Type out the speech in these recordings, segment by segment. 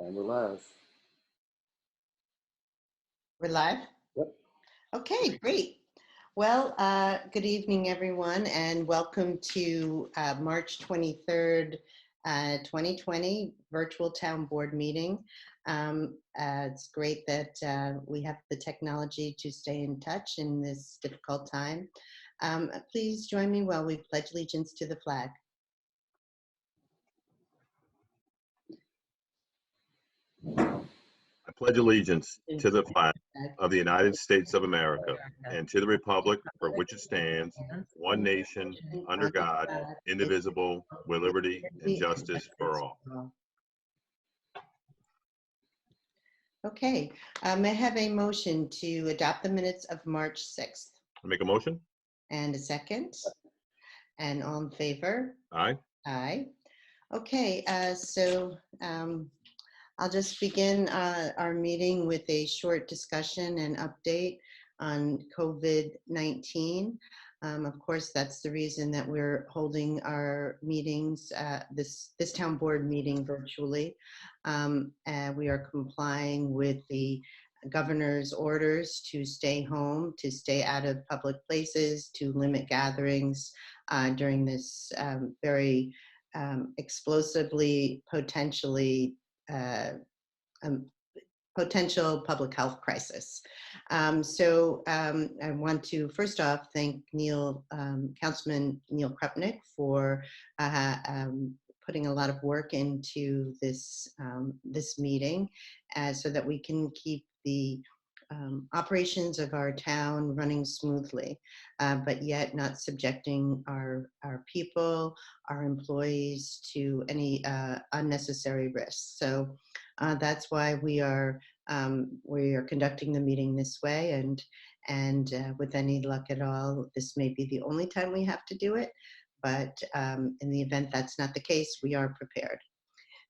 And we're live. We're live? Yep. Okay, great. Well, good evening, everyone, and welcome to March 23rd, 2020 virtual town board meeting. It's great that we have the technology to stay in touch in this difficult time. Please join me while we pledge allegiance to the flag. I pledge allegiance to the flag of the United States of America and to the republic for which it stands, one nation, under God, indivisible, with liberty and justice for all. Okay, may I have a motion to adopt the minutes of March 6th? I make a motion? And a second? And all in favor? Aye. Aye. Okay, I'll just begin our meeting with a short discussion and update on COVID-19. Of course, that's the reason that we're holding our meetings, this town board meeting virtually. We are complying with the governor's orders to stay home, to stay out of public places, to limit gatherings during this very explosively, potential public health crisis. I want to first off thank Councilman Neil Krupnick for putting a lot of work into this meeting, so that we can keep the operations of our town running smoothly, but yet not subjecting our people, our employees to any unnecessary risks. So that's why we are conducting the meeting this way, and with any luck at all, this may be the only time we have to do it. But in the event that's not the case, we are prepared.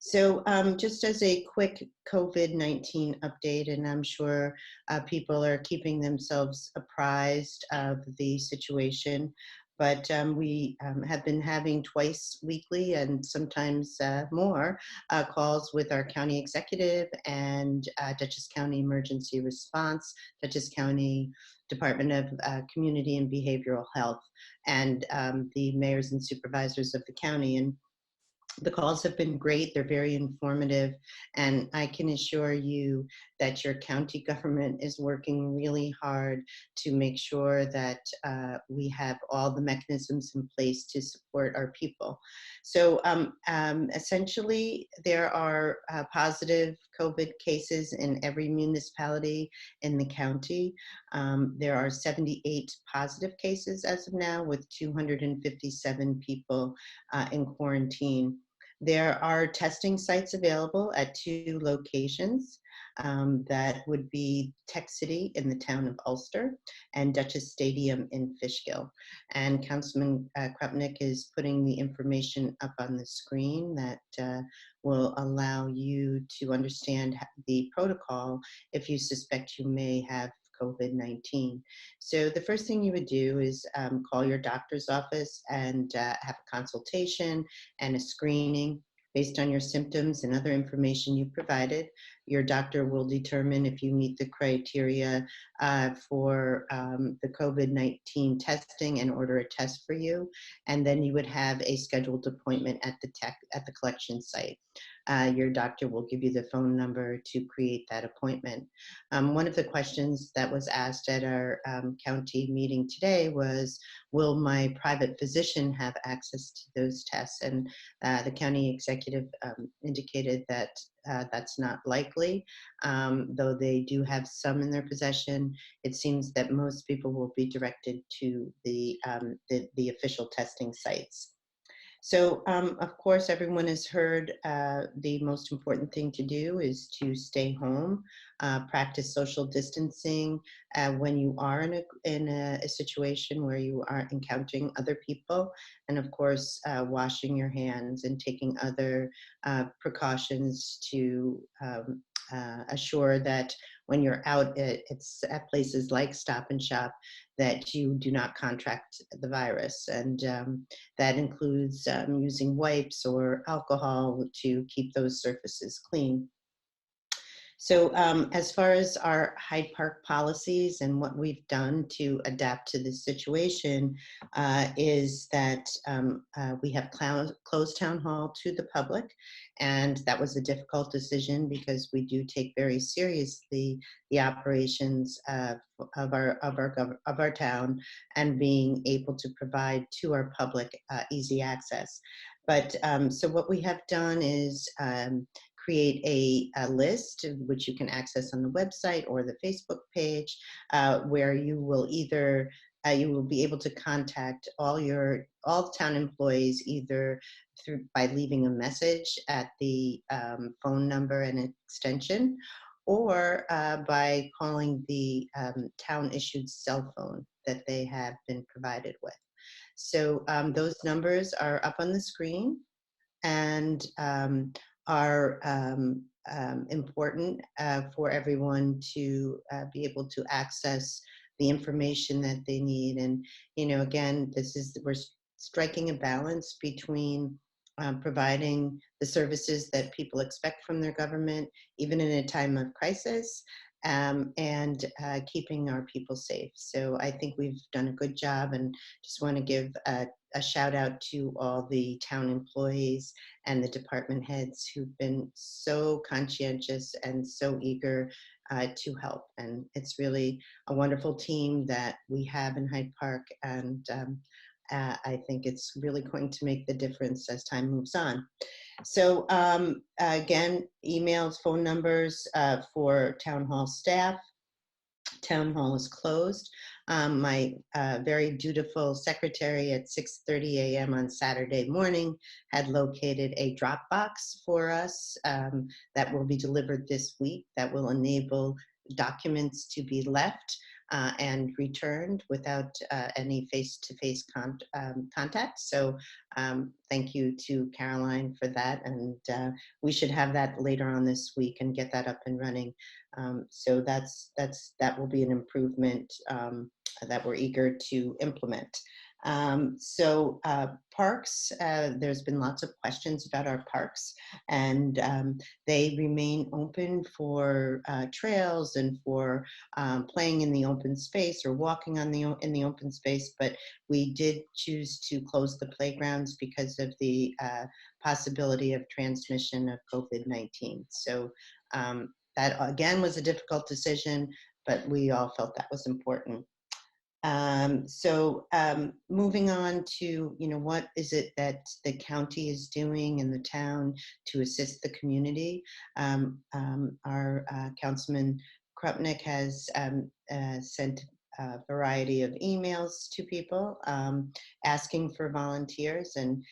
So just as a quick COVID-19 update, and I'm sure people are keeping themselves apprised of the situation, but we have been having twice weekly and sometimes more calls with our county executive and Dutchess County Emergency Response, Dutchess County Department of Community and Behavioral Health, and the mayors and supervisors of the county. And the calls have been great. They're very informative. And I can assure you that your county government is working really hard to make sure that we have all the mechanisms in place to support our people. So essentially, there are positive COVID cases in every municipality in the county. There are 78 positive cases as of now, with 257 people in quarantine. There are testing sites available at 2 locations. That would be Tech City in the town of Ulster and Dutchess Stadium in Fishkill. And Councilman Krupnick is putting the information up on the screen that will allow you to understand the protocol if you suspect you may have COVID-19. So the first thing you would do is call your doctor's office and have a consultation and a screening based on your symptoms and other information you provided. Your doctor will determine if you meet the criteria for the COVID-19 testing and order a test for you. And then you would have a scheduled appointment at the collection site. Your doctor will give you the phone number to create that appointment. One of the questions that was asked at our county meeting today was, will my private physician have access to those tests? And the county executive indicated that that's not likely, though they do have some in their possession. It seems that most people will be directed to the official testing sites. So, of course, everyone has heard the most important thing to do is to stay home, practice social distancing when you are in a situation where you are encountering other people, and of course, washing your hands and taking other precautions to assure that when you're out at places like Stop and Shop, that you do not contract the virus. And that includes using wipes or alcohol to keep those surfaces clean. So as far as our Hyde Park policies and what we've done to adapt to this situation is that we have closed town hall to the public, and that was a difficult decision because we do take very seriously the operations of our town and being able to provide to our public easy access. But so what we have done is create a list which you can access on the website or the Facebook page where you will either you will be able to contact all town employees either by leaving a message at the phone number and extension, or by calling the town issued cell phone that they have been provided with. So those numbers are up on the screen and are important for everyone to be able to access the information that they need. And, you know, again, we're striking a balance between providing the services that people expect from their government, even in a time of crisis, and keeping our people safe. So I think we've done a good job, and just want to give a shout out to all the town employees and the department heads who've been so conscientious and so eager to help. And it's really a wonderful team that we have in Hyde Park. And I think it's really going to make the difference as time moves on. So again, emails, phone numbers for town hall staff. Town hall is closed. My very dutiful secretary at 6:30 a.m. on Saturday morning had located a drop box for us that will be delivered this week that will enable documents to be left and returned without any face-to-face contact. So thank you to Caroline for that. And we should have that later on this week and get that up and running. So that will be an improvement that we're eager to implement. So parks, there's been lots of questions about our parks, and they remain open for trails and for playing in the open space or walking in the open space. But we did choose to close the playgrounds because of the possibility of transmission of COVID-19. So that again was a difficult decision, but we all felt that was important. So moving on to, you know, what is it that the county is doing in the town to assist the community? Our Councilman Krupnik has sent a variety of emails to people asking for volunteers. And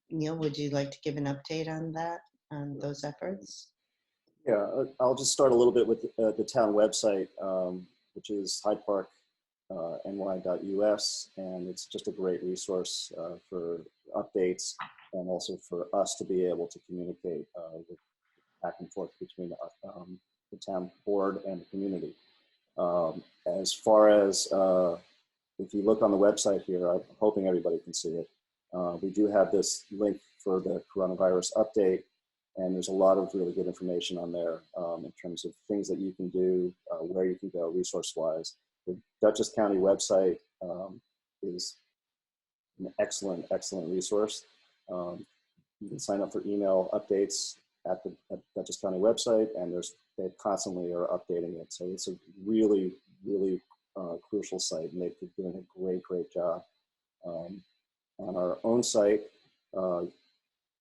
Neil, would you like to give an update on that, on those efforts? Yeah, I'll just start a little bit with the town website, which is Hyde Park ny.us, and it's just a great resource for updates and also for us to be able to communicate back and forth between the town board and the community. As far as if you look on the website here, I'm hoping everybody can see it. We do have this link for the coronavirus update, and there's a lot of really good information on there in terms of things that you can do, where you can go resource-wise. The Dutchess County website is an excellent resource. You can sign up for email updates at the Dutchess County website, and they constantly are updating it. So it's a really crucial site, and they've been doing a great job. On our own site,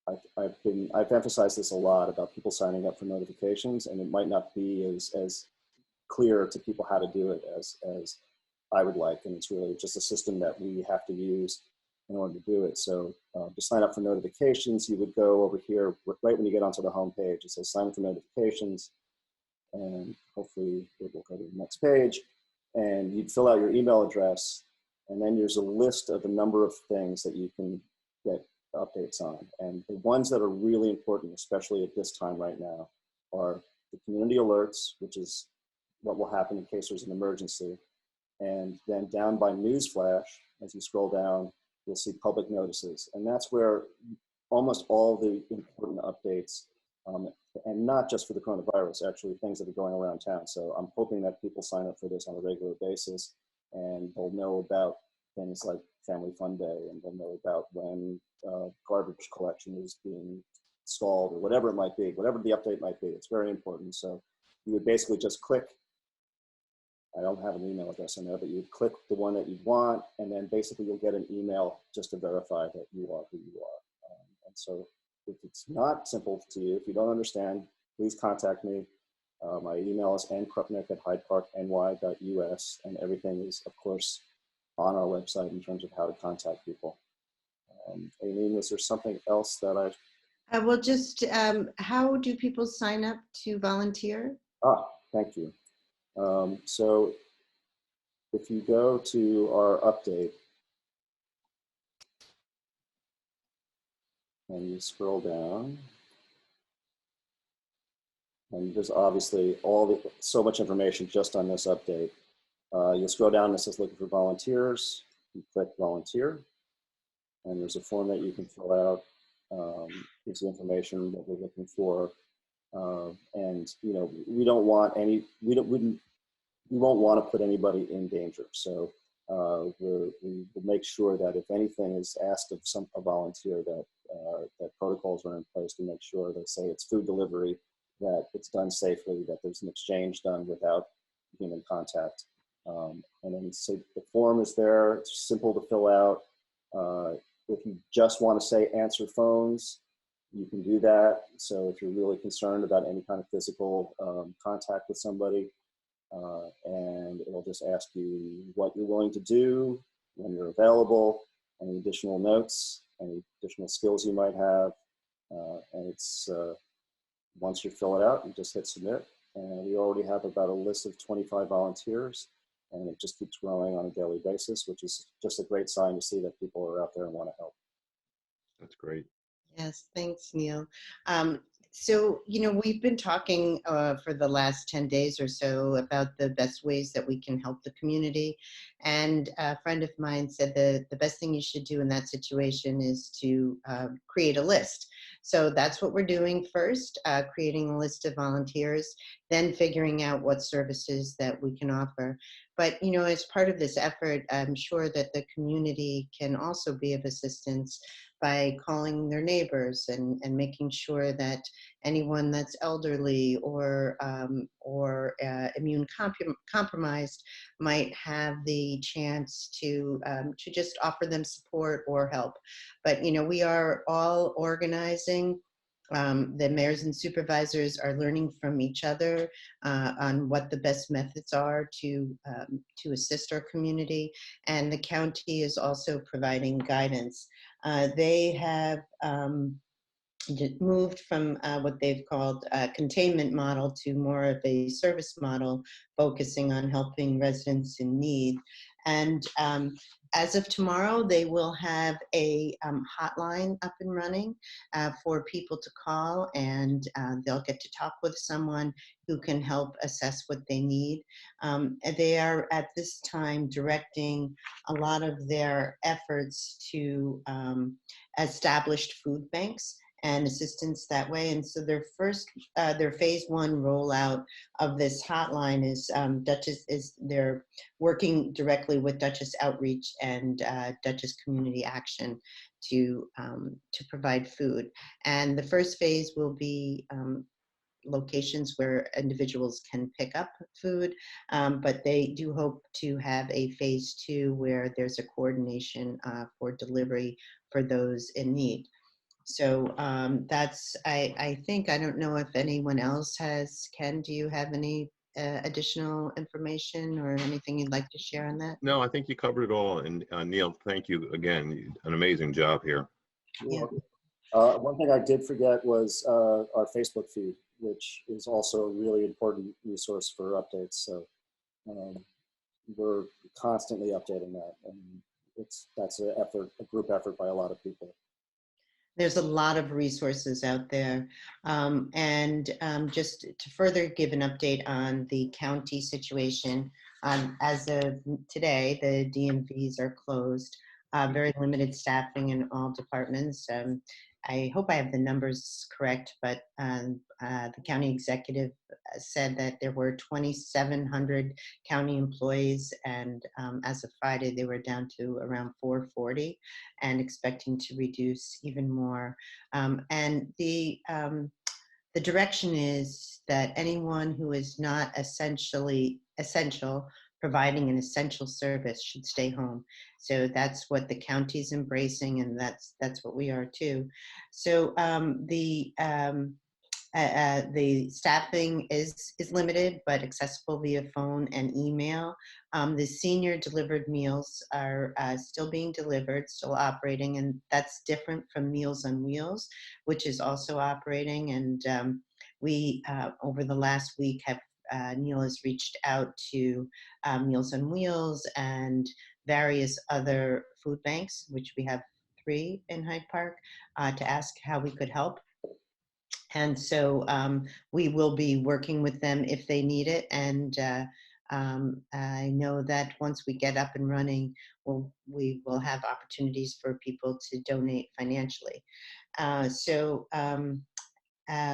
I've emphasized this a lot about people signing up for notifications, and it might not be as clear to people how to do it as I would like, and it's really just a system that we have to use in order to do it. So to sign up for notifications, you would go over here right when you get onto the home page. It says sign up for notifications, and hopefully it will go to the next page, and you'd fill out your email address, and then there's a list of a number of things that you can get updates on. And the ones that are really important, especially at this time right now, are the community alerts, which is what will happen in case there's an emergency. And then down by newsflash, as you scroll down, you'll see public notices. And that's where almost all the important updates and not just for the coronavirus, actually things that are going around town. So I'm hoping that people sign up for this on a regular basis, and they'll know about things like Family Fun Day, and they'll know about when garbage collection is being installed, or whatever it might be, whatever the update might be. It's very important. So you would basically just click, I don't have an email address in there, but you would click the one that you want, and then basically you'll get an email just to verify that you are who you are. And so if it's not simple to you, if you don't understand, please contact me. My email is nkrupnick@hydeparkny.us, and everything is, of course, on our website in terms of how to contact people. Aileen, was there something else that Well, just how do people sign up to volunteer? Thank you. So if you go to our update and you scroll down, and there's obviously so much information just on this update. You'll scroll down and it says looking for volunteers. You click volunteer, and there's a form that you can fill out. Gives the information that we're looking for, and we don't want we won't want to put anybody in danger. So we will make sure that if anything is asked of a volunteer, that protocols are in place to make sure that, say it's food delivery, that it's done safely, that there's an exchange done without human contact. And then so the form is there, it's simple to fill out. If you just want to say answer phones, you can do that. So if you're really concerned about any kind of physical contact with somebody, and it'll just ask you what you're willing to do, when you're available, any additional notes, any additional skills you might have. And it's, once you fill it out, you just hit submit. And we already have about a list of 25 volunteers, and it just keeps growing on a daily basis, which is just a great sign to see that people are out there and want to help. That's great. Yes, thanks, Neil. So, we've been talking for the last 10 days or so about the best ways that we can help the community. And a friend of mine said that the best thing you should do in that situation is to create a list. So that's what we're doing first, creating a list of volunteers, then figuring out what services that we can offer. But, as part of this effort, I'm sure that the community can also be of assistance by calling their neighbors and making sure that anyone that's elderly or immune compromised might have the chance to just offer them support or help. But we are all organizing. The mayors and supervisors are learning from each other on what the best methods are to assist our community, and the county is also providing guidance. They have moved from what they've called a containment model to more of a service model, focusing on helping residents in need. And as of tomorrow, they will have a hotline up and running for people to call, and they'll get to talk with someone who can help assess what they need. They are at this time directing a lot of their efforts to established food banks and assistance that way. And so their phase one rollout of this hotline is they're working directly with Dutchess Outreach and Dutchess Community Action to provide food. And the first phase will be locations where individuals can pick up food, but they do hope to have a phase two where there's a coordination for delivery for those in need. So that's, I think, I don't know if anyone else has. Ken, do you have any additional information or anything you'd like to share on that? No, I think you covered it all. And Neil, thank you again. An amazing job here. Yeah. One thing I did forget was our Facebook feed, which is also a really important resource for updates. So we're constantly updating that, and that's a group effort by a lot of people. There's a lot of resources out there. Just to further give an update on the county situation, as of today, the DMVs are closed. Very limited staffing in all departments. I hope I have the numbers correct, but the county executive said that there were 2,700 county employees, and as of Friday, they were down to around 440 and expecting to reduce even more. And the direction is that anyone who is not essential, providing an essential service, should stay home. So that's what the county's embracing, and that's what we are too. So the staffing is limited, but accessible via phone and email. The senior delivered meals are still being delivered, still operating, and that's different from Meals on Wheels, which is also operating. And we, over the last week, have Neil has reached out to Meals on Wheels and various other food banks, which we have 3 in Hyde Park, to ask how we could help. And so we will be working with them if they need it. And I know that once we get up and running, we will have opportunities for people to donate financially.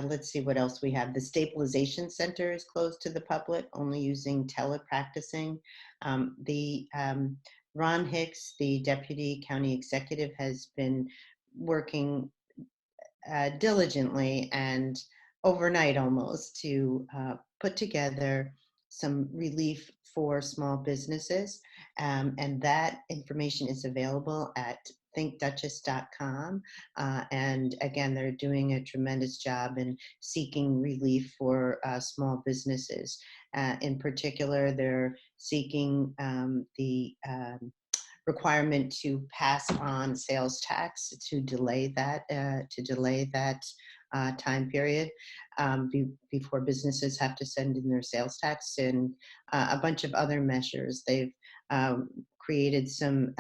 Let's see what else we have. The stabilization center is closed to the public, only using telepracticing. Ron Hicks, the deputy county executive, has been working diligently and overnight almost to put together some relief for small businesses. And that information is available at thinkduchess.com. And again, they're doing a tremendous job in seeking relief for small businesses. In particular, they're seeking the requirement to pass on sales tax to delay that time period before businesses have to send in their sales tax, and a bunch of other measures. They've created some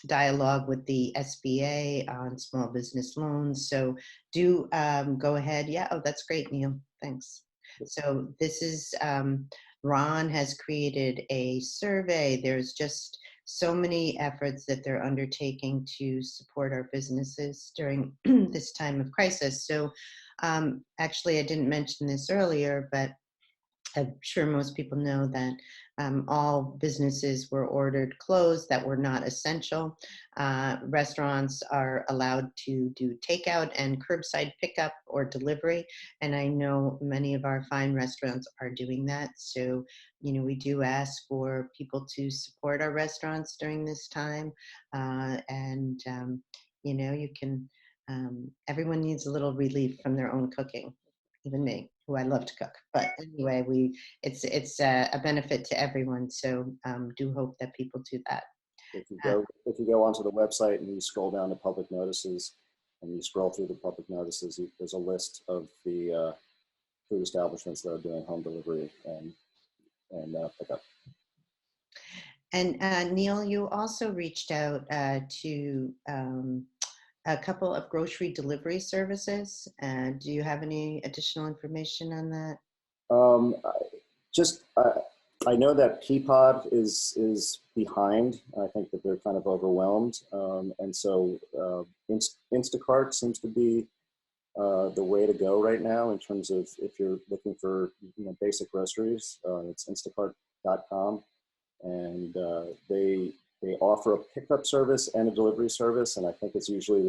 dialogue with the SBA on small business loans. So do go ahead. Yeah. Oh, that's great, Neil. Thanks. So this is, Ron has created a survey. There's just so many efforts that they're undertaking to support our businesses during this time of crisis. So actually, I didn't mention this earlier, but I'm sure most people know that all businesses were ordered closed that were not essential. Restaurants are allowed to do takeout and curbside pickup or delivery. And I know many of our fine restaurants are doing that. So, we do ask for people to support our restaurants during this time. You can, everyone needs a little relief from their own cooking. Even me, who I love to cook. But anyway, it's a benefit to everyone. So do hope that people do that. If you go onto the website and you scroll down to public notices, and you scroll through the public notices, there's a list of the food establishments that are doing home delivery and pickup. And Neil, you also reached out to a couple of grocery delivery services. Do you have any additional information on that? I know that Peapod is behind. I think that they're kind of overwhelmed, and so Instacart seems to be the way to go right now in terms of if you're looking for basic groceries. It's instacart.com, and they offer a pickup service and a delivery service, and I think it's usually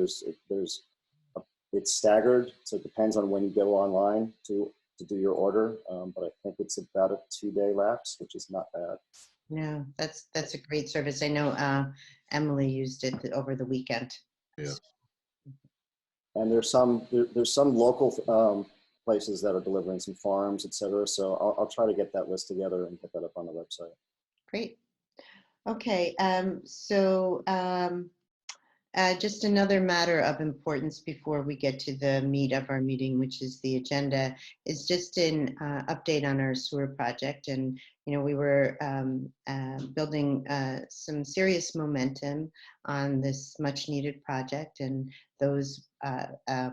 it's staggered, so it depends on when you go online to do your order, but I think it's about a 2-day lapse, which is not bad. No, that's a great service. I know Emily used it over the weekend. Yeah. And there's some local places that are delivering, some farms, etc. So I'll try to get that list together and put that up on the website. Great. Okay. Just another matter of importance before we get to the meat of our meeting, which is the agenda, is just an update on our sewer project. And, we were building some serious momentum on this much needed project, and those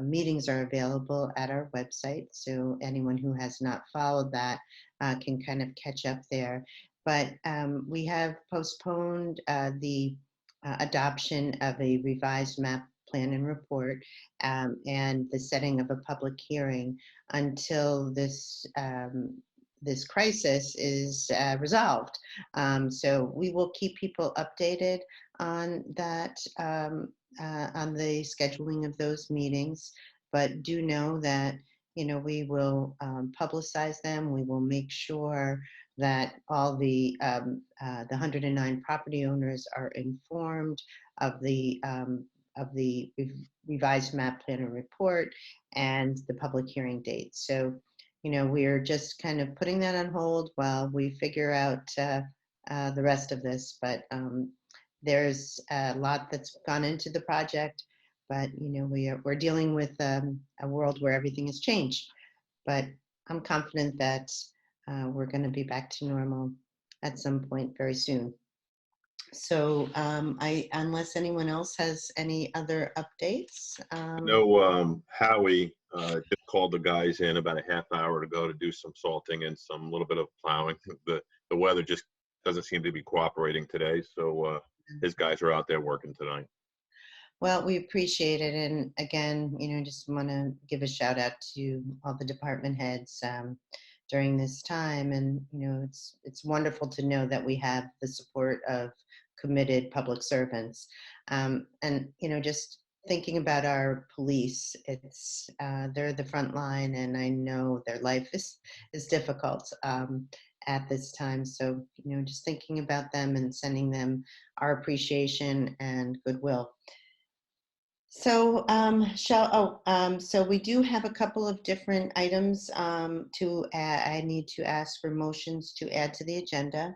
meetings are available at our website. So anyone who has not followed that can kind of catch up there. But we have postponed the adoption of a revised map plan and report and the setting of a public hearing until this crisis is resolved. So we will keep people updated on that, on the scheduling of those meetings, but do know that, you know, we will publicize them. We will make sure that all the 109 property owners are informed of the revised map plan and report and the public hearing date. So, you know, we're just kind of putting that on hold while we figure out the rest of this. But there's a lot that's gone into the project, but you know, we're dealing with a world where everything has changed. But I'm confident that we're going to be back to normal at some point very soon. So unless anyone else has any other updates. No, Howie just called the guys in about a half hour ago to do some salting and some little bit of plowing. The weather just doesn't seem to be cooperating today, so his guys are out there working tonight. Well, we appreciate it. And again, you know, just want to give a shout out to all the department heads during this time. And, you know, it's wonderful to know that we have the support of committed public servants. And, you know, just thinking about our police, it's they're the front line, and I know their life is difficult at this time. So, you know, just thinking about them and sending them our appreciation and goodwill. So, so we do have a couple of different items to add. I need to ask for motions to add to the agenda.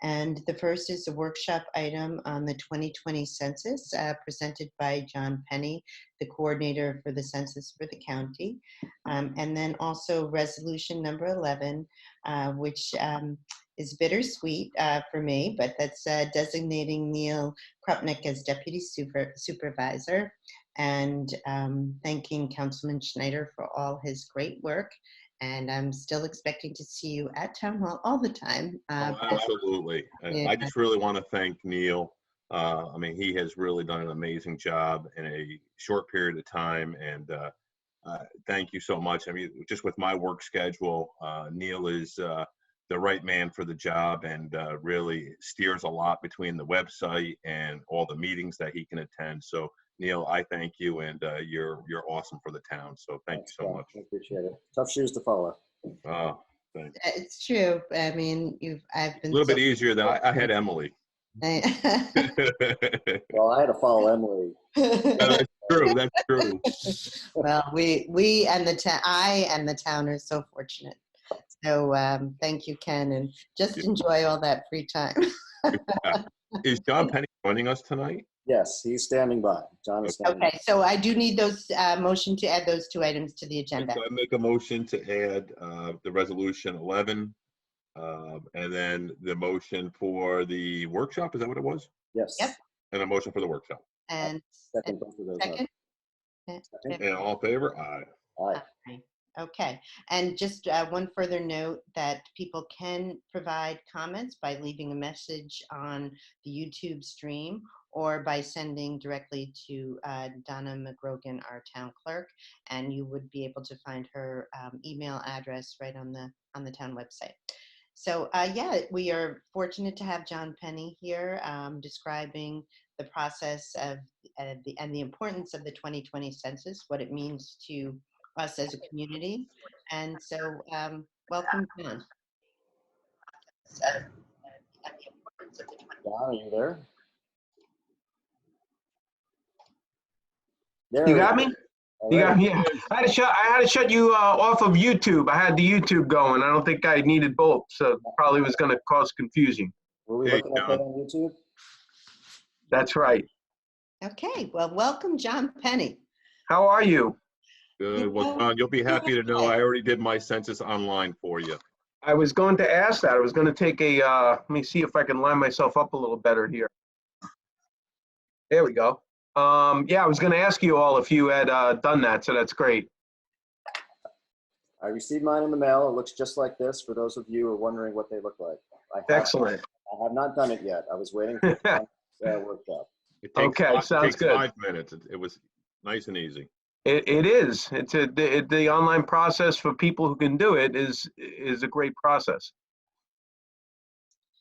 And the first is a workshop item on the 2020 census presented by John Penny, the coordinator for the census for the county. And then also resolution number 11, which is bittersweet for me, but that's designating Neil Krupnick as deputy supervisor, and thanking Councilman Schneider for all his great work. And I'm still expecting to see you at Town Hall all the time. Oh, absolutely. Yeah. I just really want to thank Neil. I mean, he has really done an amazing job in a short period of time, and thank you so much. I mean, just with my work schedule, Neil is the right man for the job, and really steers a lot between the website and all the meetings that he can attend. So Neil, I thank you, and you're awesome for the town. So thank you so much. I appreciate it. Tough shoes to follow. Thanks. It's true. I mean, I've been A little bit easier than I had Emily. Well, I had to follow Emily. That's true. That's true. Well, we and the town, I and the town are so fortunate. So thank you, Ken, and just enjoy all that free time. Is John Penny joining us tonight? Yes, he's standing by. John is standing by. Okay, so I do need those motion to add those two items to the agenda. So I make a motion to add the resolution 11, and then the motion for the workshop. Is that what it was? Yes. Yep. And a motion for the workshop. Second both of those. Second? And all in favor? Aye. Aye. Okay, and just one further note that people can provide comments by leaving a message on the YouTube stream or by sending directly to Donna McGrogan, our town clerk, and you would be able to find her email address right on the town website. So yeah, we are fortunate to have John Penny here describing the process of and the importance of the 2020 census, what it means to us as a community. And so welcome, John. John, are you there? You got me? You got me? Yeah. I had to shut you off of YouTube. I had the YouTube going. I don't think I needed both, so probably was going to cause confusion. Were we looking okay on YouTube? That's right. Okay, well, welcome, John Penny. How are you? Good. Well, John, you'll be happy to know I already did my census online for you. I was going to ask that. I was going to take a, let me see if I can line myself up a little better here. There we go. Yeah, I was going to ask you all if you had done that, so that's great. I received mine in the mail. It looks just like this for those of you who are wondering what they look like. Excellent. I have not done it yet. I was waiting for the workshop. It takes Okay, five, sounds takes good. 5 minutes. It was Nice and easy. It is. The online process for people who can do it is a great process.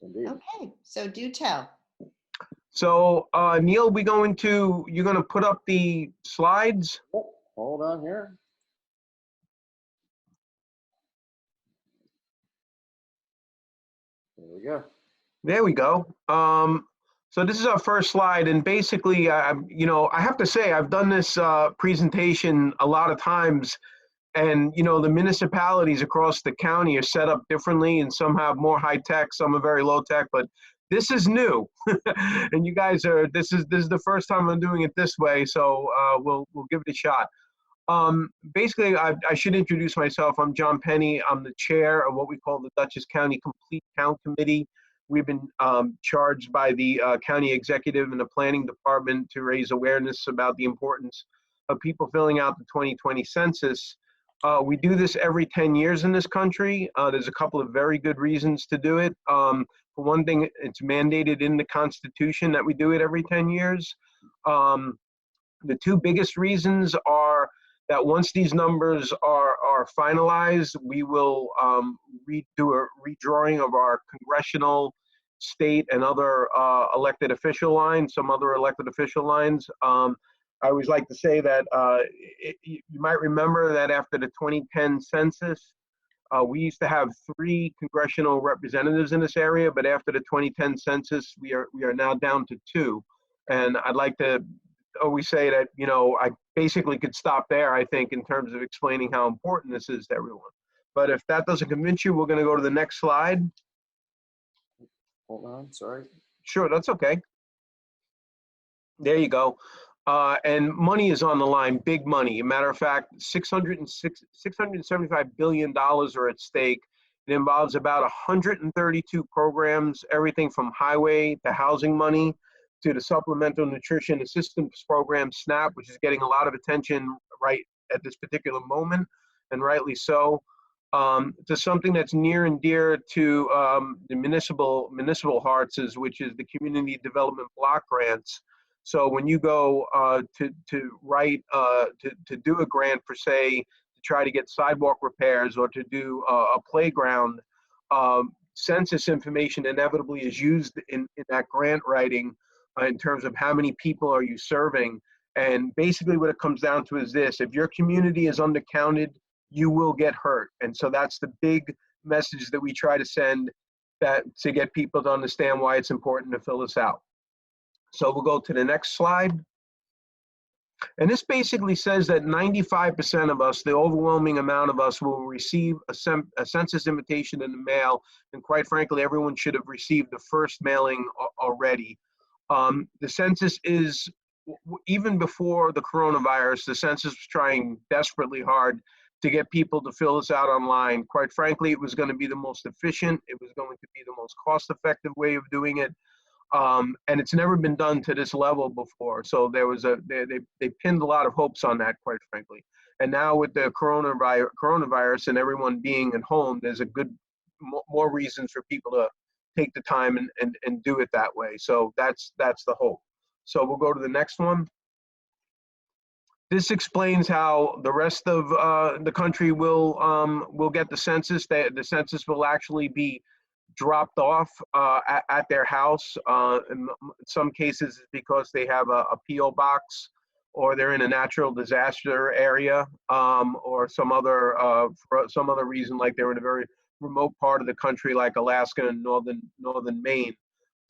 Indeed. Okay, so do tell. So Neil, you're going to put up the slides. Oh, hold on here. There we go. There we go. So this is our first slide, and basically, I have to say I've done this presentation a lot of times, and the municipalities across the county are set up differently, and some have more high tech, some are very low tech, but this is new, and you guys are. This is the first time I'm doing it this way, so we'll give it a shot. Basically, I should introduce myself. I'm John Penny. I'm the chair of what we call the Dutchess County Complete Count Committee. We've been charged by the county executive and the planning department to raise awareness about the importance of people filling out the 2020 census. We do this every 10 years in this country. There's a couple of very good reasons to do it. For one thing, it's mandated in the Constitution that we do it every 10 years. The two biggest reasons are that once these numbers are finalized, we will do a redrawing of our congressional, state, and other elected official lines, some other elected official lines. I always like to say that you might remember that after the 2010 census, we used to have 3 congressional representatives in this area, but after the 2010 census, we are now down to 2. And I'd like to always say that, I basically could stop there, I think, in terms of explaining how important this is to everyone. But if that doesn't convince you, we're going to go to the next slide. Hold on, sorry. Sure, that's okay. There you go. And money is on the line, big money. A matter of fact, $675 billion are at stake. It involves about 132 programs, everything from highway to housing money, to the Supplemental Nutrition Assistance Program, SNAP, which is getting a lot of attention right at this particular moment, and rightly so, to something that's near and dear to the municipal hearts, which is the Community Development Block Grants. So when you go to do a grant for, say, to try to get sidewalk repairs or to do a playground, census information inevitably is used in that grant writing. In terms of how many people are you serving. And basically what it comes down to is this: if your community is undercounted, you will get hurt. And so that's the big message that we try to send, that to get people to understand why it's important to fill this out. So we'll go to the next slide. And this basically says that 95% of us, the overwhelming amount of us, will receive a census invitation in the mail. And quite frankly, everyone should have received the first mailing already. The census is, even before the coronavirus, the census was trying desperately hard to get people to fill this out online. Quite frankly, it was going to be the most efficient, it was going to be the most cost-effective way of doing it. And it's never been done to this level before. So there was they pinned a lot of hopes on that, quite frankly. And now with the coronavirus and everyone being at home, there's a good, more reasons for people to take the time and do it that way. So that's the hope. So we'll go to the next one. This explains how the rest of the country will get the census. The census will actually be dropped off at their house. In some cases, it's because they have a P.O. box, or they're in a natural disaster area, or some other for some other reason, like they're in a very remote part of the country, like Alaska and northern Maine.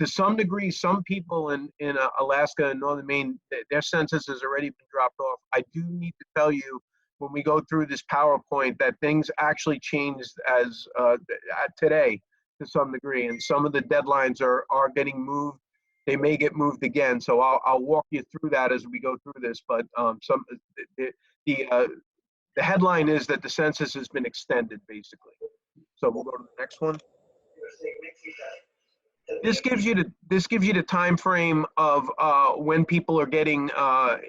To some degree, some people in Alaska and northern Maine, their census has already been dropped off. I do need to tell you, when we go through this PowerPoint, that things actually changed as today to some degree, and some of the deadlines are getting moved. They may get moved again, so I'll walk you through that as we go through this. But the headline is that the census has been extended, basically. So we'll go to the next one. This gives you the time frame of when people are getting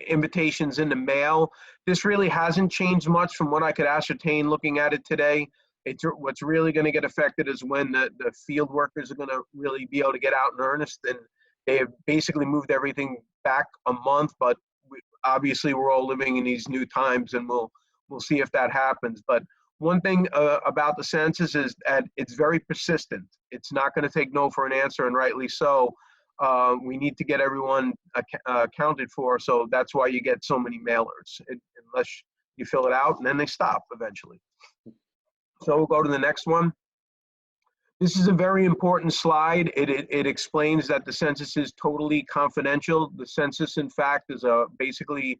invitations in the mail. This really hasn't changed much from what I could ascertain looking at it today. What's really going to get affected is when the field workers are going to really be able to get out in earnest, and they have basically moved everything back a month. But obviously we're all living in these new times, and we'll see if that happens. But one thing about the census is that it's very persistent. It's not going to take no for an answer, and rightly so. We need to get everyone accounted for, so that's why you get so many mailers, unless you fill it out and then they stop eventually. So we'll go to the next one. This is a very important slide. It explains that the census is totally confidential. The census, in fact, is basically,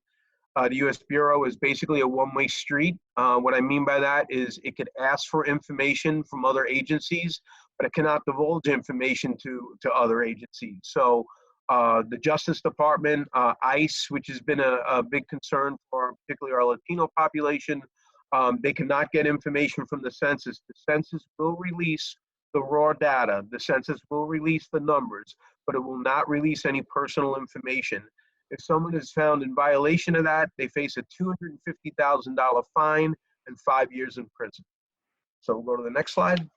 the U.S. Bureau is basically a one-way street. What I mean by that is it could ask for information from other agencies, but it cannot divulge information to other agencies. So the Justice Department, ICE, which has been a big concern for particularly our Latino population, they cannot get information from the census. The census will release the raw data. The census will release the numbers, but it will not release any personal information. If someone is found in violation of that, they face a $250,000 fine and 5 years in prison. So we'll go to the next slide.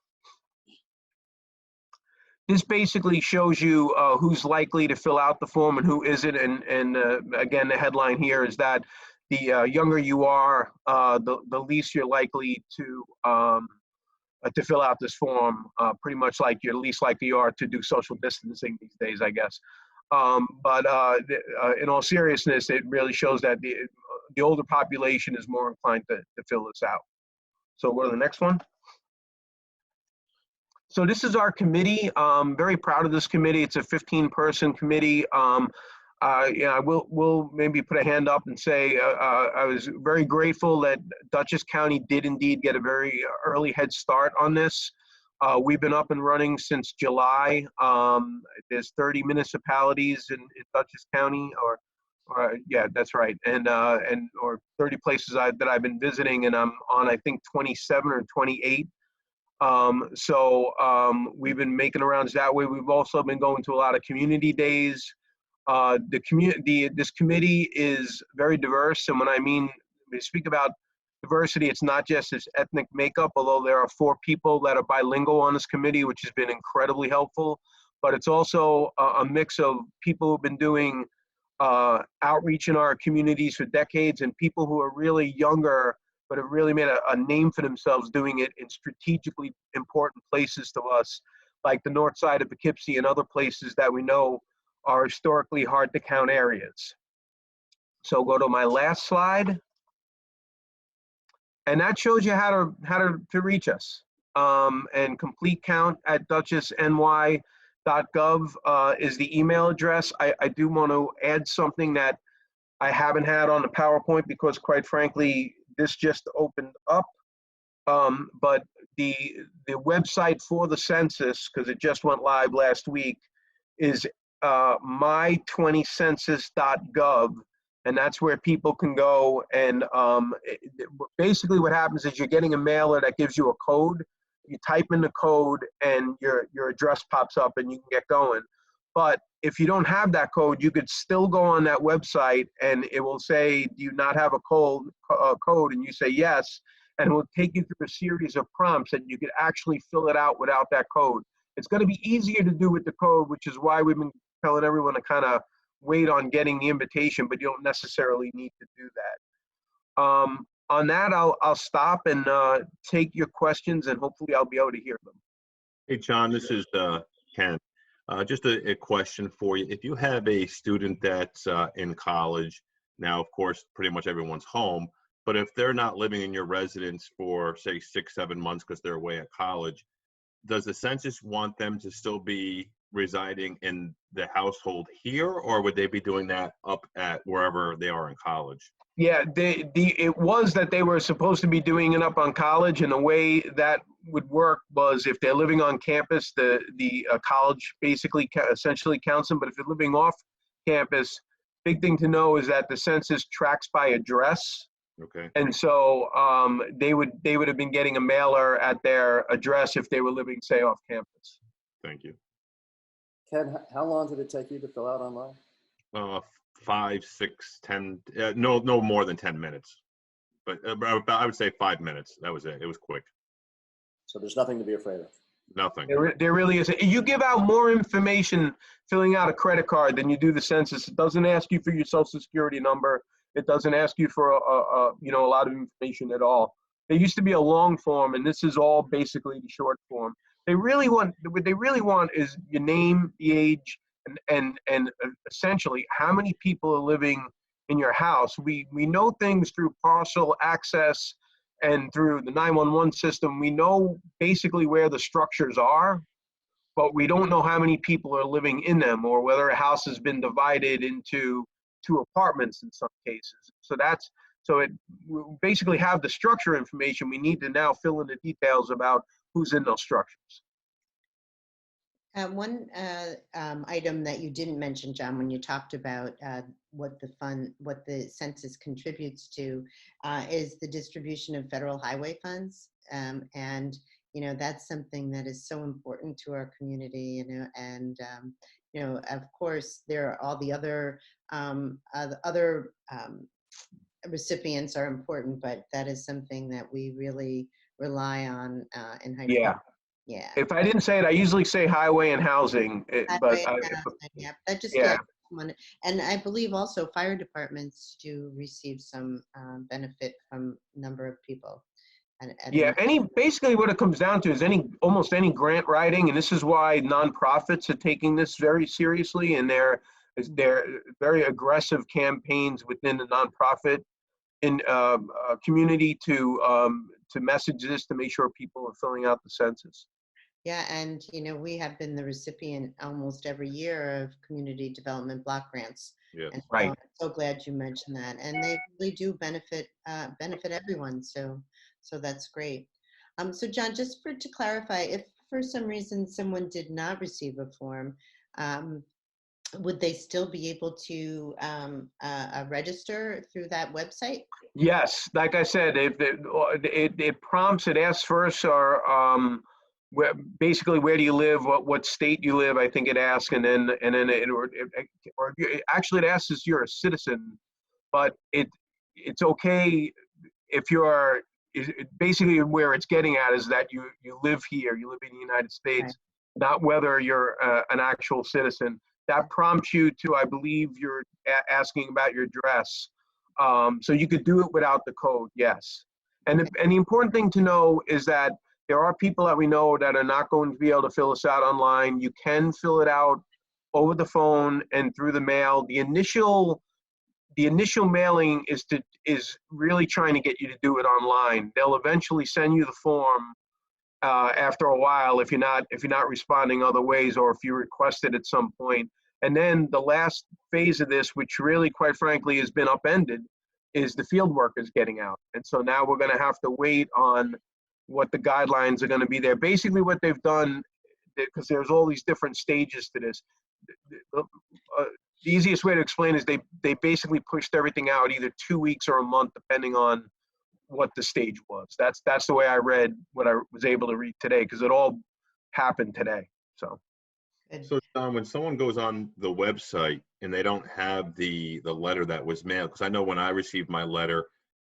This basically shows you who's likely to fill out the form and who isn't. And again, the headline here is that the younger you are, the least you're likely to fill out this form, pretty much like you're least likely you are to do social distancing these days, I guess. But in all seriousness, it really shows that the older population is more inclined to fill this out. So go to the next one. So this is our committee. I'm very proud of this committee. It's a 15-person committee. Yeah, we'll maybe put a hand up and say I was very grateful that Dutchess County did indeed get a very early head start on this. We've been up and running since July. There's 30 municipalities in Dutchess County, or yeah, that's right, and or 30 places that I've been visiting, and I'm on, I think, 27 or 28. We've been making rounds that way. We've also been going to a lot of community days. This committee is very diverse, and when we speak about diversity, it's not just its ethnic makeup, although there are 4 people that are bilingual on this committee, which has been incredibly helpful, but it's also a mix of people who've been doing outreach in our communities for decades, and people who are really younger but have really made a name for themselves doing it in strategically important places to us, like the north side of Poughkeepsie and other places that we know are historically hard to count areas. So go to my last slide. And that shows you how to reach us. And complete count at dutchessny.gov is the email address. I do want to add something that I haven't had on the PowerPoint because, quite frankly, this just opened up. But the website for the census, because it just went live last week, is my20census.gov. And that's where people can go. And basically what happens is you're getting a mailer that gives you a code. You type in the code and your address pops up and you can get going. But if you don't have that code, you could still go on that website and it will say, do you not have a code? And you say yes. And it will take you through a series of prompts and you could actually fill it out without that code. It's going to be easier to do with the code, which is why we've been telling everyone to kind of wait on getting the invitation, but you don't necessarily need to do that. On that, I'll stop and take your questions, and hopefully I'll be able to hear them. Hey, John, this is Ken. Just a question for you. If you have a student that's in college, now, of course, pretty much everyone's home, but if they're not living in your residence for, say, 6-7 months because they're away at college, does the census want them to still be residing in the household here, or would they be doing that up at wherever they are in college? Yeah, it was that they were supposed to be doing it up on college, and the way that would work was if they're living on campus, the college basically essentially counts them. But if you're living off campus, big thing to know is that the census tracks by address. Okay. And so they would have been getting a mailer at their address if they were living, say, off campus. Thank you. Ken, how long did it take you to fill out online? 5, 6, 10, no more than 10 minutes, but I would say 5 minutes. That was it. It was quick. So there's nothing to be afraid of. Nothing. There really is. You give out more information filling out a credit card than you do the census. It doesn't ask you for your social security number. It doesn't ask you for a lot of information at all. There used to be a long form, and this is all basically the short form. What they really want is your name, the age, and essentially how many people are living in your house. We know things through parcel access and through the 911 system. We know basically where the structures are, but we don't know how many people are living in them, or whether a house has been divided into 2 apartments in some cases. We basically have the structure information. We need to now fill in the details about who's in those structures. One item that you didn't mention, John, when you talked about what the census contributes to, is the distribution of federal highway funds. And that's something that is so important to our community. Of course, there are all the other recipients are important, but that is something that we really rely on in Hyde. Yeah. Yeah. If I didn't say it, I usually say highway and housing, but Yeah, that just yeah. And I believe also fire departments do receive some benefit from a number of people. Yeah, basically what it comes down to is almost any grant writing, and this is why nonprofits are taking this very seriously, and they're very aggressive campaigns within the nonprofit community to message this, to make sure people are filling out the census. Yeah, and we have been the recipient almost every year of community development block grants. Yes. And Right. I'm so glad you mentioned that, and they really do benefit everyone. So that's great. So John, just to clarify, if for some reason someone did not receive a form, would they still be able to register through that website? Yes, like I said, it prompts, it asks first, basically where do you live, what state you live, I think it asks, and then actually it asks if you're a citizen, but it's okay if you're, basically where it's getting at is that you live here, you live in the United States, Right. not whether you're an actual citizen. That prompts you to, I believe you're asking about your address. So you could do it without the code, yes. And the important thing to know is that there are people that we know that are not going to be able to fill this out online. You can fill it out over the phone and through the mail. The initial mailing is really trying to get you to do it online. They'll eventually send you the form after a while if you're not responding other ways, or if you request it at some point. And then the last phase of this, which really, quite frankly, has been upended, is the field workers getting out. And so now we're going to have to wait on what the guidelines are going to be there. Basically what they've done, because there's all these different stages to this, the easiest way to explain is they basically pushed everything out either 2 weeks or a month, depending on what the stage was. That's the way I read what I was able to read today, because it all happened today. So John, when someone goes on the website and they don't have the letter that was mailed, because I know when I received my letter,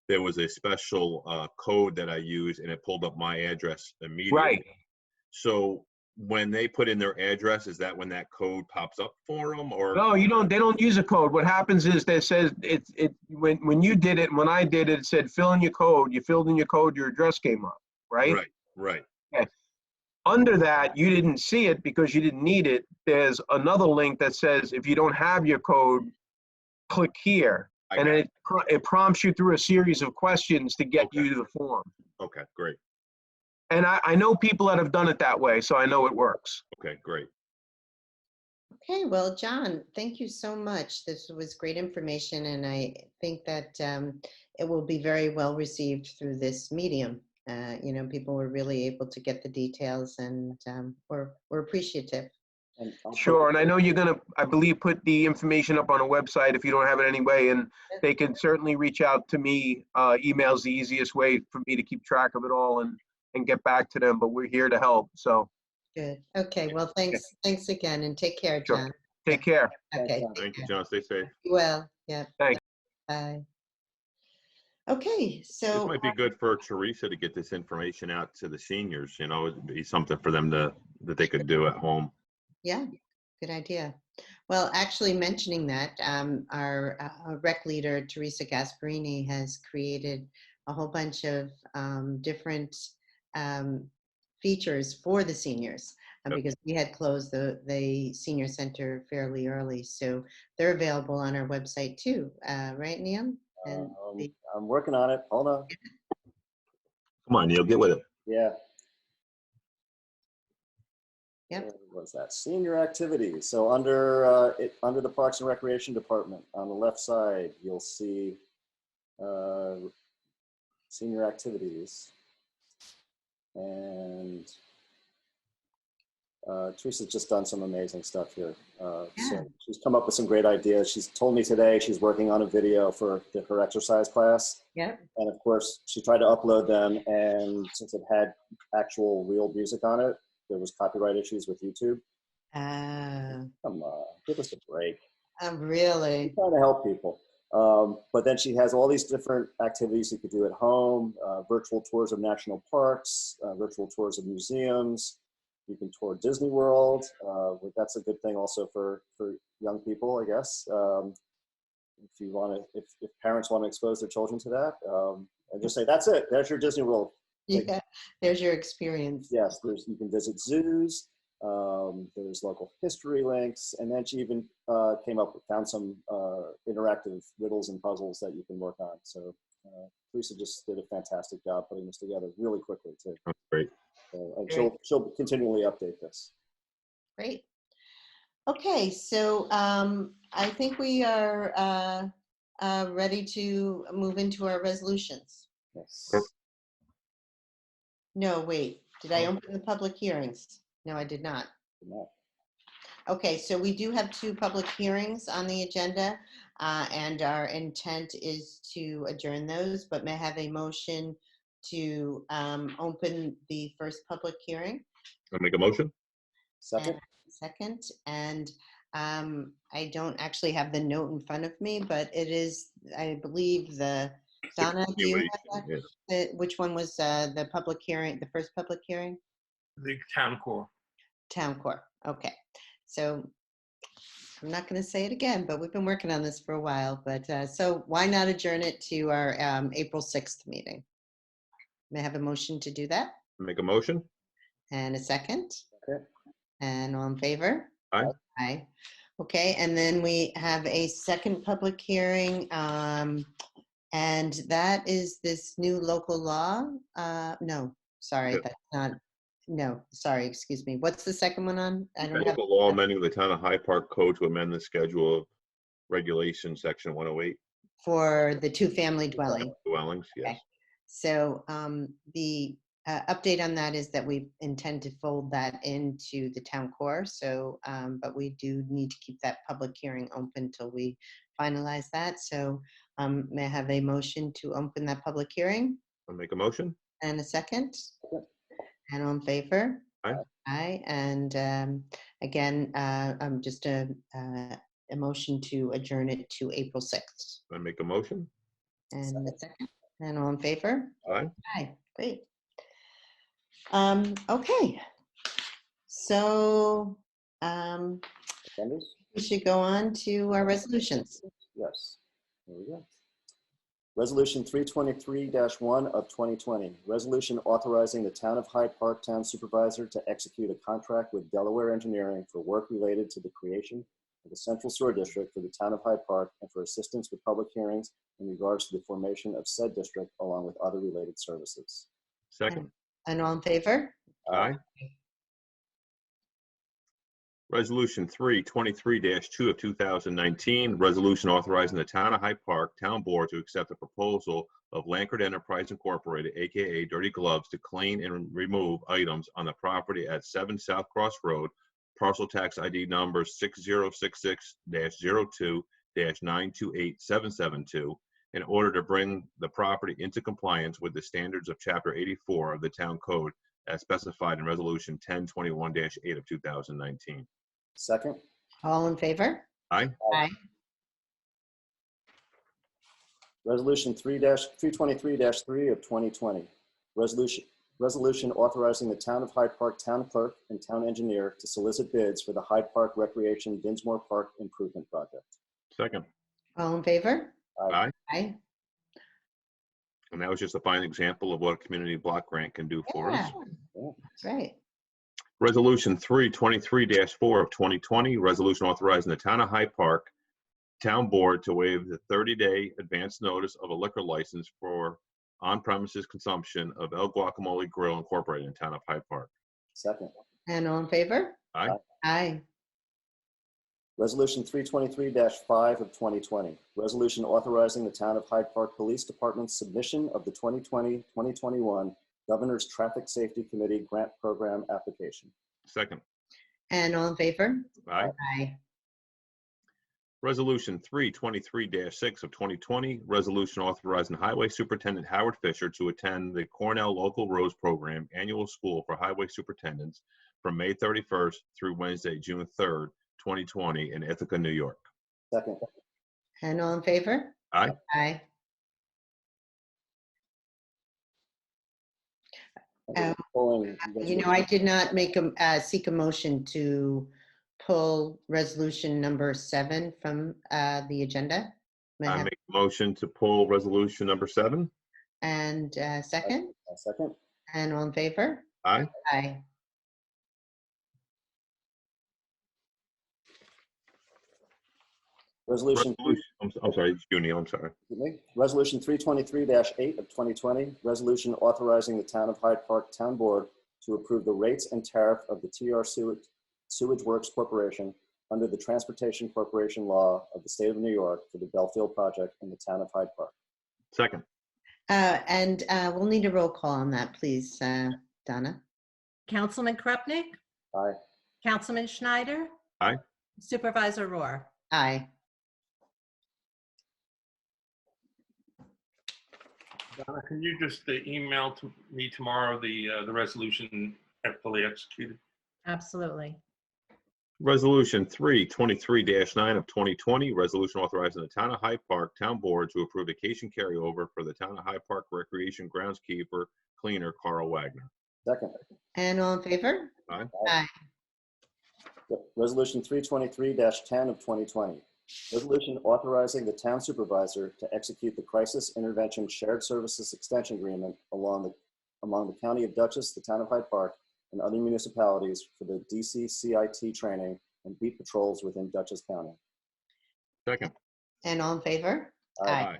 there was a special code that I used, and it pulled up my address immediately. Right. So when they put in their address, is that when that code pops up for them, or? No, you don't. They don't use a code. What happens is that says when you did it, when I did it, it said fill in your code. You filled in your code, your address came up, right? Right. Okay. Under that, you didn't see it because you didn't need it. There's another link that says if you don't have your code, click here. And then it prompts you through a series of questions to get you to the form. Okay, great. And I know people that have done it that way, so I know it works. Okay, great. Okay, well, John, thank you so much. This was great information, and I think that it will be very well received through this medium. People were really able to get the details, and we're appreciative. Sure, and I know you're gonna, I believe, put the information up on a website if you don't have it anyway, and they can certainly reach out to me. Email's the easiest way for me to keep track of it all and get back to them, but we're here to help, so. Good. Okay, well, thanks again, and take care, Sure. John. Take care. Okay. Thank you, John. Stay safe. Well, yeah. Thanks. Bye. Okay, so. This might be good for Teresa to get this information out to the seniors. It'd be something for them that they could do at home. Yeah, good idea. Well, actually mentioning that, our rec leader, Teresa Gasparini, has created a whole bunch of different features for the seniors Yep. because we had closed the senior center fairly early. So they're available on our website too, right, Neil? And I'm working on it. Hold on. Come on, Neil, get with it. Yeah. Yep. Where was that? Senior activities. So under under the Parks and Recreation Department, on the left side, you'll see senior activities. And Teresa's just done some amazing stuff here. So she's come up with some great ideas. She's told me today she's working on a video for her exercise class. Yep. And of course, she tried to upload them, and since it had actual real music on it, there was copyright issues with YouTube. Come on, give us a break. I'm really She's trying to help people. But then she has all these different activities you could do at home, virtual tours of national parks, virtual tours of museums. You can tour Disney World. That's a good thing also for young people, I guess. If you want to, if parents want to expose their children to that, and just say, that's it, there's your Disney World. yeah. There's your experience. Yes, you can visit zoos. There's local history links, and then she even found some interactive riddles and puzzles that you can work on. So Teresa just did a fantastic job putting this together really quickly too. That's great. And she'll continually update this. Great. Okay, so I think we are ready to move into our resolutions. Yes. No, wait, did I open the public hearings? No, I did not. Okay, so we do have 2 public hearings on the agenda, and our intent is to adjourn those, but may I have a motion to open the first public hearing? I'll make a motion. Second. Second, and I don't actually have the note in front of me, but it is, I believe, Donna, do you have that? Yes. Which one was the public hearing, the first public hearing? The town core. Town Court. Okay. So I'm not going to say it again, but we've been working on this for a while. But so why not adjourn it to our April 6th meeting? May I have a motion to do that? Make a motion. And a second? Okay. And all in favor? Aye. Aye. Okay. And then we have a second public hearing. And that is this new local law. No, sorry, Yep. that's not. No, sorry, excuse me. What's the second one on? I don't have. Local law amending the town of Hyde Park code to amend the schedule of regulations, section 108. For the 2-family dwelling. Dwellings, yes. Okay. So the update on that is that we intend to fold that into the town core. So, but we do need to keep that public hearing open till we finalize that. So may I have a motion to open that public hearing? I'll make a motion. And a second? And all in favor? Aye. Aye. And again, just a motion to adjourn it to April 6th. I make a motion. And a second? And all in favor? Aye. Aye. Great. Okay. So Attenders? we should go on to our resolutions. Yes. There we go. Resolution 323-1 of 2020. Resolution authorizing the Town of Hyde Park Town Supervisor to execute a contract with Delaware Engineering for work related to the creation of the Central Sewer District for the Town of Hyde Park and for assistance with public hearings in regards to the formation of said district along with other related services. Second. And all in favor? Aye. Resolution 323-2 of 2019, resolution authorizing the town of Hyde Park Town Board to accept a proposal of Lankard Enterprise Incorporated, aka Dirty Gloves, to clean and remove items on the property at 7 South Cross Road, parcel tax ID number 6066-02-928772, in order to bring the property into compliance with the standards of Chapter 84 of the Town Code as specified in Resolution 1021-8 of 2019. Second. All in favor? Aye. Aye. Resolution 323-3 of 2020. resolution authorizing the Town of Hyde Park Town Clerk and Town Engineer to solicit bids for the Hyde Park Recreation Dinsmore Park Improvement Project. Second. All in favor? Aye. Aye. And that was just a fine example of what a community block grant can do for us. Yeah, that's right. Resolution 323-4 of 2020, resolution authorizing the Town of Hyde Park Town Board to waive the 30-day advance notice of a liquor license for on-premises consumption of El Guacamole Grill Incorporated in Town of Hyde Park. Second. And all in favor? Aye. Aye. Resolution 323-5 of 2020, resolution authorizing the Town of Hyde Park Police Department's submission of the 2020-2021 Governor's Traffic Safety Committee Grant Program application. Second. And all in favor? Aye. Aye. Resolution 323-6 of 2020, resolution authorizing Highway Superintendent Howard Fisher to attend the Cornell Local Roads Program Annual School for Highway Superintendents from May 31st through Wednesday, June 3rd, 2020 in Ithaca, New York. Second. And all in favor? Aye. Aye. I did not make seek a motion to pull resolution number 7 from the agenda. May I I have- make a motion to pull resolution number 7. And second? Second. And all in favor? Aye. Aye. Resolution I'm sorry, it's you, Neil, I'm sorry. Resolution 323-8 of 2020, resolution authorizing the Town of Hyde Park Town Board to approve the rates and tariff of the TR Sewage Works Corporation under the Transportation Corporation Law of the State of New York for the Belfield project in the Town of Hyde Park. Second. And we'll need a roll call on that, please, Donna. Councilman Krupnik, Aye. Councilman Schneider. Aye. Supervisor Rohr. Aye. Donna, can you just email to me tomorrow the resolution fully executed? Absolutely. Resolution 323-9 of 2020, resolution authorizing the Town of Hyde Park Town Board to approve vacation carryover for the Town of Hyde Park Recreation Groundskeeper Cleaner Carl Wagner. Second. And all in favor? Aye. Aye. Resolution 323-10 of 2020, resolution authorizing the town supervisor to execute the Crisis Intervention Shared Services Extension Agreement among the County of Dutchess, the Town of Hyde Park, and other municipalities for the DCCIT training and beat patrols within Dutchess County. Second. And all in favor? Aye.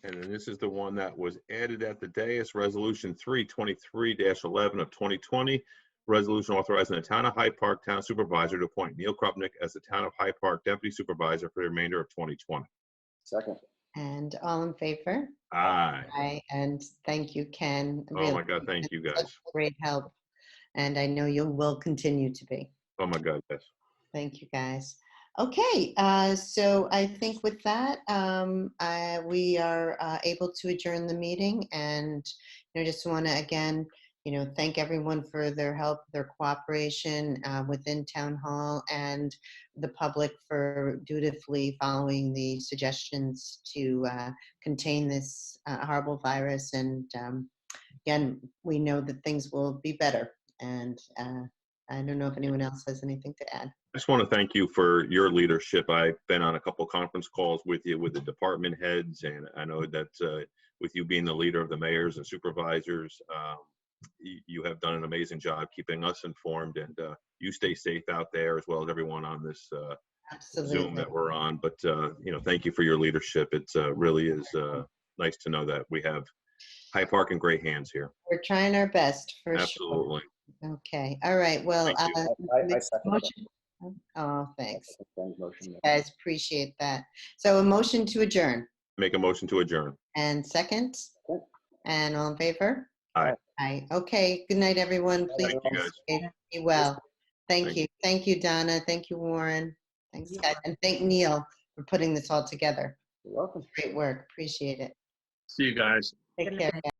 And then this is the one that was added at the dais, resolution 323-11 of 2020, resolution authorizing the Town of Hyde Park Town Supervisor to appoint Neil Krupnik as the Town of Hyde Park Deputy Supervisor for the remainder of 2020. Second. And all in favor? Aye. Aye. And thank you, Ken. Oh my God, thank you Such guys. great help. And I know you will continue to be. Oh my God, yes. Thank you, guys. Okay, so I think with that, we are able to adjourn the meeting, and just want to again, thank everyone for their help, their cooperation within Town Hall, and the public for dutifully following the suggestions to contain this horrible virus. And again, we know that things will be better. And I don't know if anyone else has anything to add. I just want to thank you for your leadership. I've been on a couple conference calls with you, with the department heads, and I know that with you being the leader of the mayors and supervisors, you have done an amazing job keeping us informed, and you stay safe out there as well as everyone on this Zoom that we're on. But thank you for your leadership. It's really is nice to know that we have Hyde Park in great hands here. We're trying our best for sure. Absolutely. Okay. All right. Well, I second that. oh, thanks. Motion. Guys, appreciate that. So a motion to adjourn. Make a motion to adjourn. And second? And all in favor? Aye. Aye. Okay. Good night, everyone. Please Thank you, guys. be well. Thank Thank you. Thank you, Donna. Thank you, Warren. Thanks, guys. And thank Neil for putting this all together. You're welcome. Great work. Appreciate it. See you guys. Take Good care. night. guys.